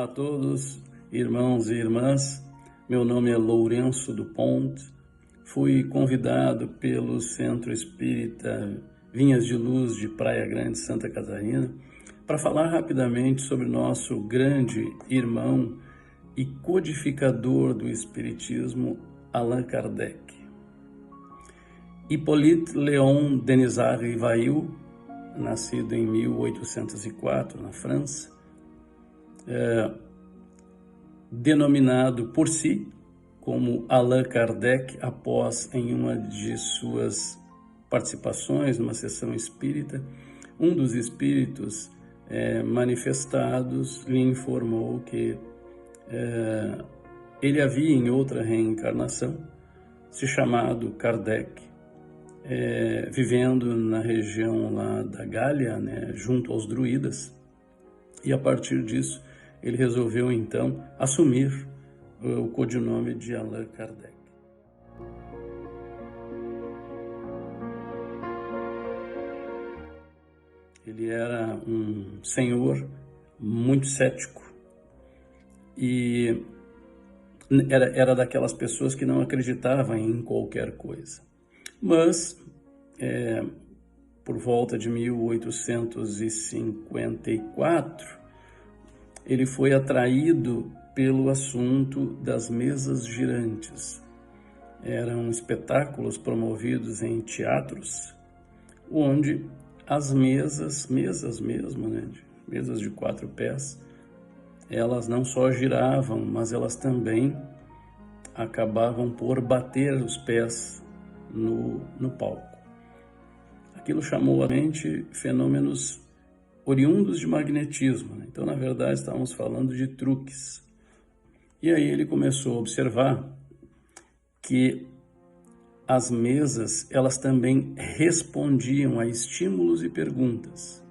a todos, irmãos e irmãs. Meu nome é Lourenço do Ponte. Fui convidado pelo Centro Espírita Vinhas de Luz de Praia Grande, Santa Catarina, para falar rapidamente sobre nosso grande irmão e codificador do Espiritismo, Allan Kardec. Hippolyte Léon Denisard Rivail, nascido em 1804 na França, denominado por si como Allan Kardec após, em uma de suas participações numa sessão espírita, um dos espíritos manifestados lhe informou que ele havia em outra reencarnação se chamado Kardec, vivendo na região lá da Gália, junto aos druidas, e a partir disso ele resolveu então assumir o codinome de Allan Kardec. Ele era um senhor muito cético e era daquelas pessoas que não acreditavam em qualquer coisa. Mas, por volta de 1854, ele foi atraído pelo assunto das mesas girantes. Eram espetáculos promovidos em teatros, onde as mesas mesmo, mesas de 4 pés, elas não só giravam, mas elas também acabavam por bater os pés no palco. Aquilo chamou a mente fenômenos oriundos de magnetismo. Então, na verdade, estávamos falando de truques. E aí ele começou a observar que as mesas, elas também respondiam a estímulos e perguntas.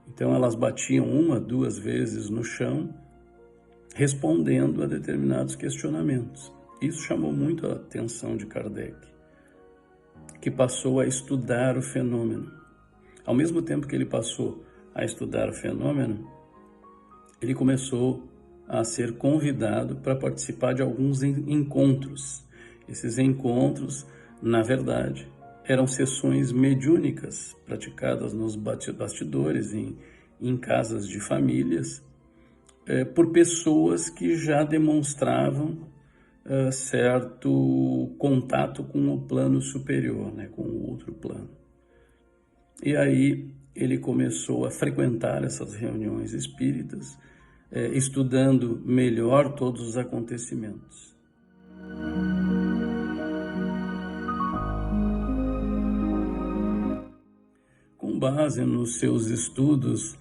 Então, elas batiam 1, 2 vezes no chão, respondendo a determinados questionamentos. Isso chamou muito a atenção de Kardec, que passou a estudar o fenômeno. Ao mesmo tempo que ele passou a estudar o fenômeno, ele começou a ser convidado para participar de alguns encontros. Esses encontros, na verdade, eram sessões mediúnicas praticadas nos bastidores, em casas de famílias, por pessoas que já demonstravam certo contato com o plano superior, com o outro plano. E aí ele começou a frequentar essas reuniões espíritas, estudando melhor todos os acontecimentos. Com base nos seus estudos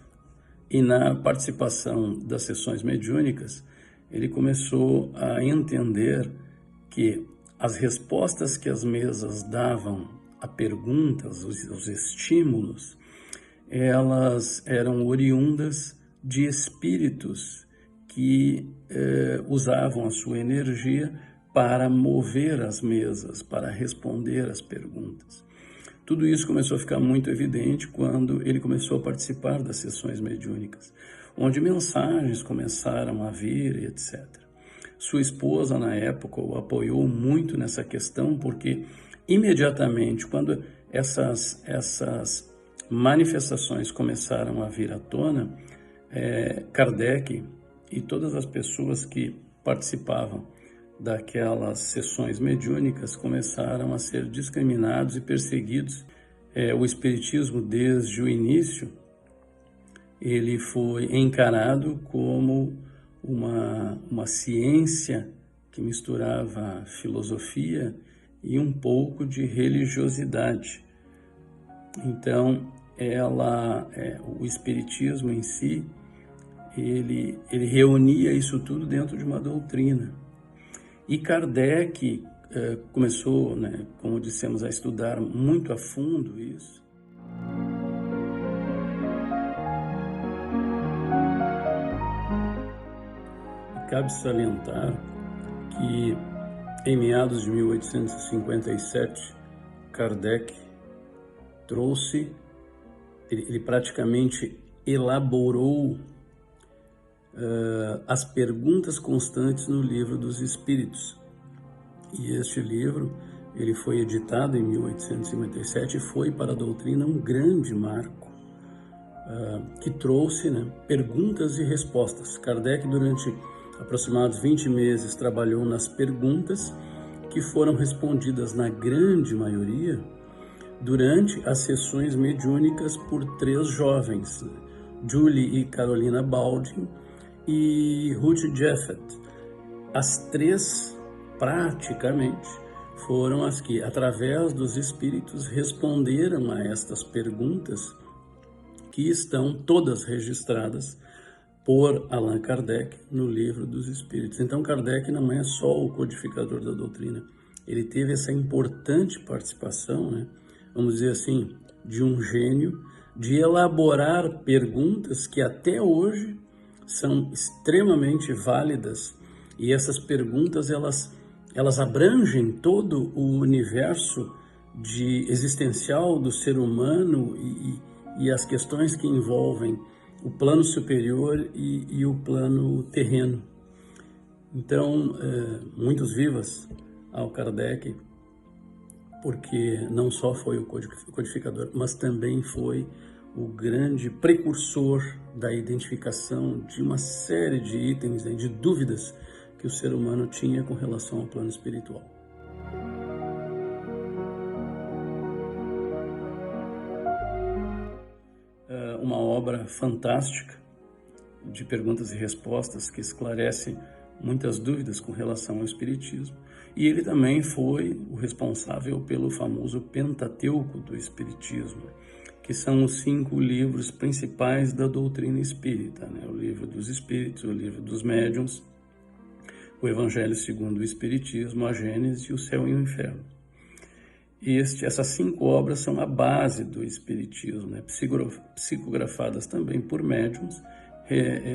e na participação das sessões mediúnicas, ele começou a entender que as respostas que as mesas davam a perguntas, os estímulos, elas eram oriundas de espíritos que usavam a sua energia para mover as mesas, para responder às perguntas. Tudo isso começou a ficar muito evidente quando ele começou a participar das sessões mediúnicas, onde mensagens começaram a vir, etc. Sua esposa, na época, o apoiou muito nessa questão, porque imediatamente, quando essas manifestações começaram a vir à tona, Kardec e todas as pessoas que participavam daquelas sessões mediúnicas começaram a ser discriminados e perseguidos. O Espiritismo, desde o início, ele foi encarado como uma ciência que misturava filosofia e um pouco de religiosidade. Então, o Espiritismo em si, ele reunia isso tudo dentro de uma doutrina. E Kardec começou, como dissemos, a estudar muito a fundo isso. E cabe salientar que em meados de 1857, Kardec ele praticamente elaborou As Perguntas Constantes no Livro dos Espíritos. E este livro, ele foi editado em 1857 e foi para a doutrina um grande marco, que trouxe, né, perguntas e respostas. Kardec, durante aproximados 20 meses, trabalhou nas perguntas que foram respondidas, na grande maioria, durante as sessões mediúnicas por 3 jovens, Julie e Carolina Baldwin e Ruth Jeffett. As 3, praticamente, foram as que, através dos espíritos, responderam a estas perguntas, que estão todas registradas por Allan Kardec no Livro dos Espíritos. Então, Kardec não é só o codificador da doutrina, ele teve essa importante participação, né, vamos dizer assim, de um gênio, de elaborar perguntas que até hoje são extremamente válidas, e essas perguntas elas abrangem todo o universo existencial do ser humano e as questões que envolvem o plano superior e o plano terreno. Então, muitos vivas ao Kardec, porque não só foi o codificador, mas também foi o grande precursor da identificação de uma série de itens, de dúvidas que o ser humano tinha com relação ao plano espiritual. Uma obra fantástica de perguntas e respostas que esclarece muitas dúvidas com relação ao Espiritismo. E ele também foi o responsável pelo famoso Pentateuco do Espiritismo, que são os 5 livros principais da doutrina espírita, né? O Livro dos Espíritos, o Livro dos Médiuns, o Evangelho segundo o Espiritismo, a Gênese e o Céu e o Inferno. Essas 5 obras são a base do Espiritismo, né? Psicografadas também por médiuns,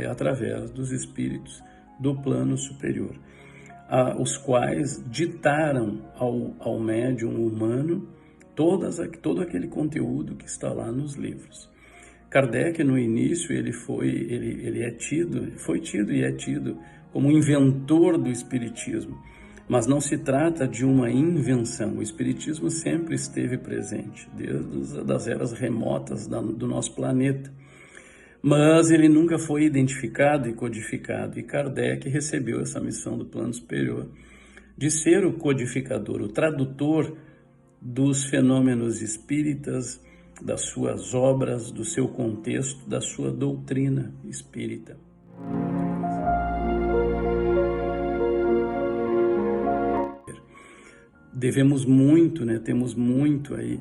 através dos espíritos do plano superior, os quais ditaram ao médium humano todo aquele conteúdo que está lá nos livros. Kardec, no início, foi tido e é tido como inventor do Espiritismo, mas não se trata de uma invenção. O Espiritismo sempre esteve presente, desde as eras remotas do nosso planeta, mas ele nunca foi identificado e codificado, e Kardec recebeu essa missão do plano superior de ser o codificador, o tradutor dos fenômenos espíritas, das suas obras, do seu contexto, da sua doutrina espírita. Devemos muito, né, temos muito aí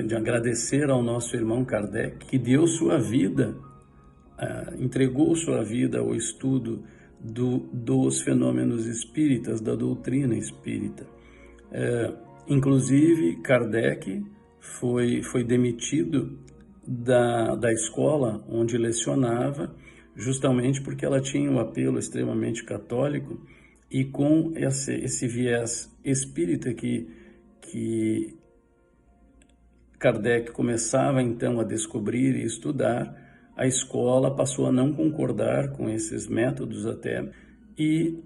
de agradecer ao nosso irmão Kardec, que deu sua vida, entregou sua vida ao estudo dos fenômenos espíritas, da doutrina espírita. Inclusive, Kardec foi demitido da escola onde lecionava, justamente porque ela tinha um apelo extremamente católico, e com esse viés espírita que Kardec começava então a descobrir e estudar, a escola passou a não concordar com esses métodos até, e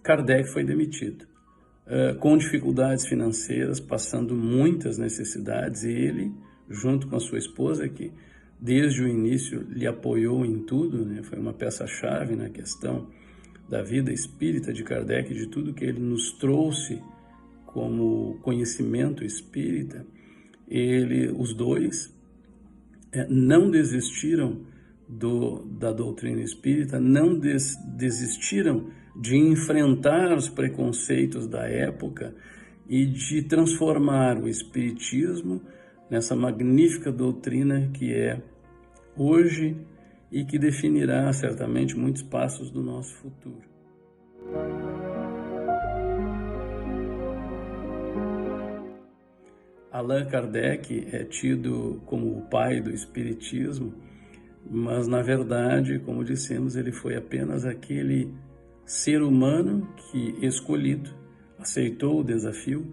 Kardec foi demitido, com dificuldades financeiras, passando muitas necessidades, e ele, junto com a sua esposa, que desde o início lhe apoiou em tudo, né, foi uma peça-chave na questão da vida espírita de Kardec, de tudo que ele nos trouxe como conhecimento espírita. Os dois não desistiram da doutrina espírita, não desistiram de enfrentar os preconceitos da época e de transformar o espiritismo nessa magnífica doutrina que é hoje e que definirá certamente muitos passos do nosso futuro. Allan Kardec é tido como o pai do Espiritismo, mas na verdade, como dissemos, ele foi apenas aquele ser humano que, escolhido, aceitou o desafio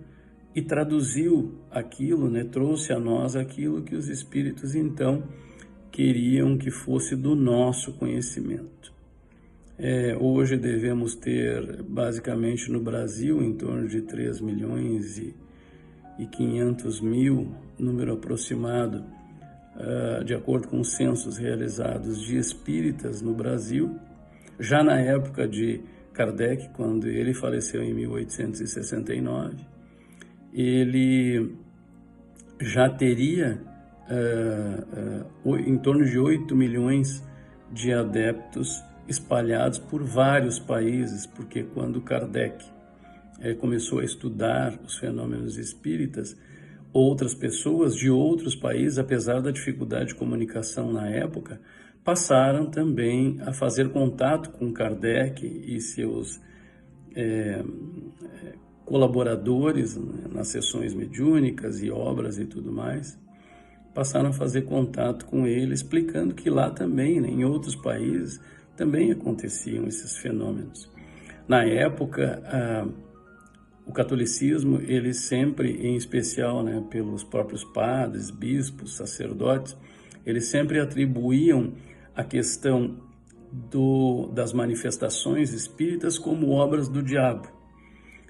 e traduziu aquilo, né, trouxe a nós aquilo que os Espíritos então queriam que fosse do nosso conhecimento. Hoje devemos ter, basicamente no Brasil, em torno de 3 milhões e 500 mil, número aproximado, de acordo com os censos realizados, de espíritas no Brasil. Já na época de Kardec, quando ele faleceu em 1869, ele já teria em torno de 8 milhões de adeptos espalhados por vários países, porque quando Kardec começou a estudar os fenômenos espíritas, outras pessoas de outros países, apesar da dificuldade de comunicação na época, passaram também a fazer contato com Kardec e seus colaboradores, né, nas sessões mediúnicas e obras e tudo mais, passaram a fazer contato com ele, explicando que lá também, né, em outros países, também aconteciam esses fenômenos. Na época, o catolicismo, ele sempre, em especial, né, pelos próprios padres, bispos, sacerdotes, eles sempre atribuíam a questão das manifestações espíritas como obras do diabo.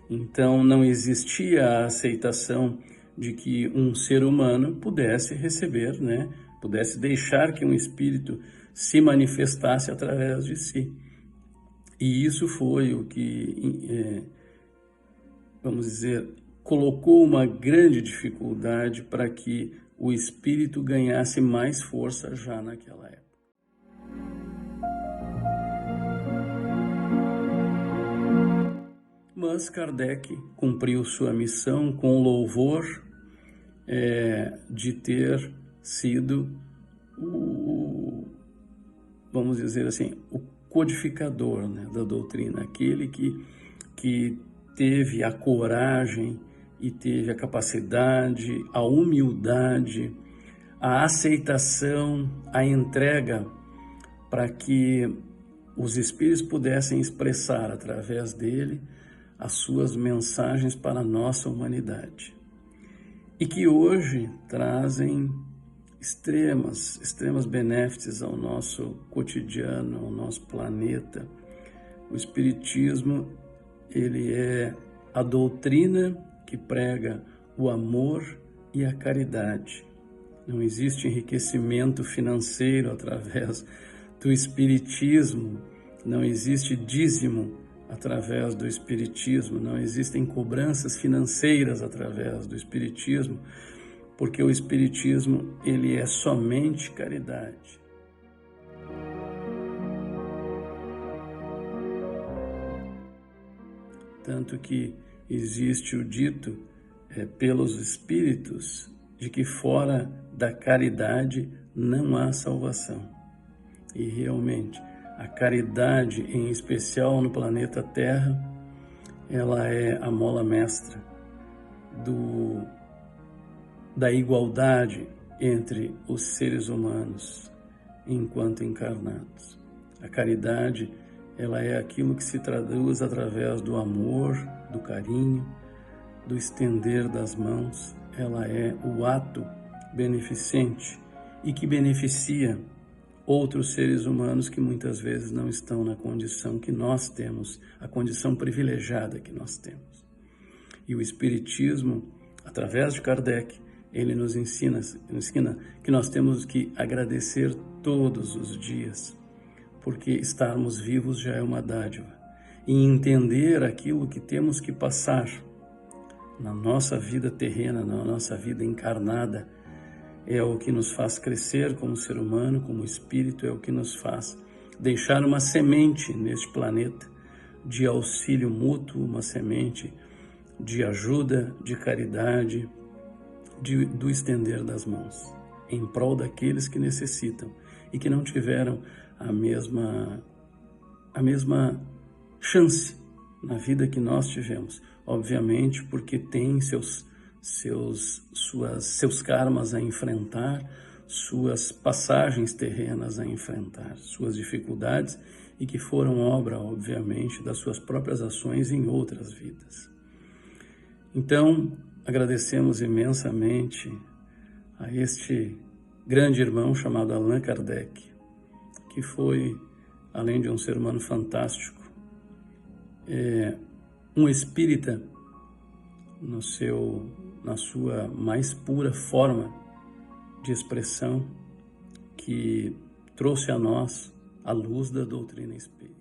Então, não existia a aceitação de que um ser humano pudesse receber, né, pudesse deixar que um espírito se manifestasse através de si. E isso foi o que, vamos dizer, colocou uma grande dificuldade para que o espírito ganhasse mais força já naquela época. Mas Kardec cumpriu sua missão com louvor de ter sido vamos dizer assim, o codificador, né, da doutrina, aquele que teve a coragem e teve a capacidade, a humildade, a aceitação, a entrega para que os espíritos pudessem expressar através dele as suas mensagens para a nossa humanidade. E que hoje trazem extremas benefícios ao nosso cotidiano, ao nosso planeta. O Espiritismo, ele é a doutrina que prega o amor e a caridade. Não existe enriquecimento financeiro através do Espiritismo, não existe dízimo através do Espiritismo, não existem cobranças financeiras através do Espiritismo, porque o Espiritismo, ele é somente caridade. Tanto que existe o dito pelos espíritos de que fora da caridade não há salvação. E realmente, a caridade, em especial no planeta Terra, ela é a mola mestra da igualdade entre os seres humanos enquanto encarnados. A caridade, ela é aquilo que se traduz através do amor, do carinho, do estender das mãos. Ela é o ato beneficente e que beneficia outros seres humanos que muitas vezes não estão na condição que nós temos, a condição privilegiada que nós temos. E o Espiritismo, através de Kardec, ele nos ensina que nós temos que agradecer todos os dias, porque estarmos vivos já é uma dádiva. E entender aquilo que temos que passar na nossa vida terrena, na nossa vida encarnada, é o que nos faz crescer como ser humano, como espírito, é o que nos faz deixar uma semente neste planeta de auxílio mútuo, uma semente de ajuda, de caridade, do estender das mãos, em prol daqueles que necessitam e que não tiveram a mesma chance na vida que nós tivemos. Obviamente, porque tem seus karmas a enfrentar, suas passagens terrenas a enfrentar, suas dificuldades, e que foram obra, obviamente, das suas próprias ações em outras vidas. Então, agradecemos imensamente a este grande irmão chamado Allan Kardec, que foi, além de um ser humano fantástico, um espírita na sua mais pura forma de expressão, que trouxe a nós a luz da doutrina espírita.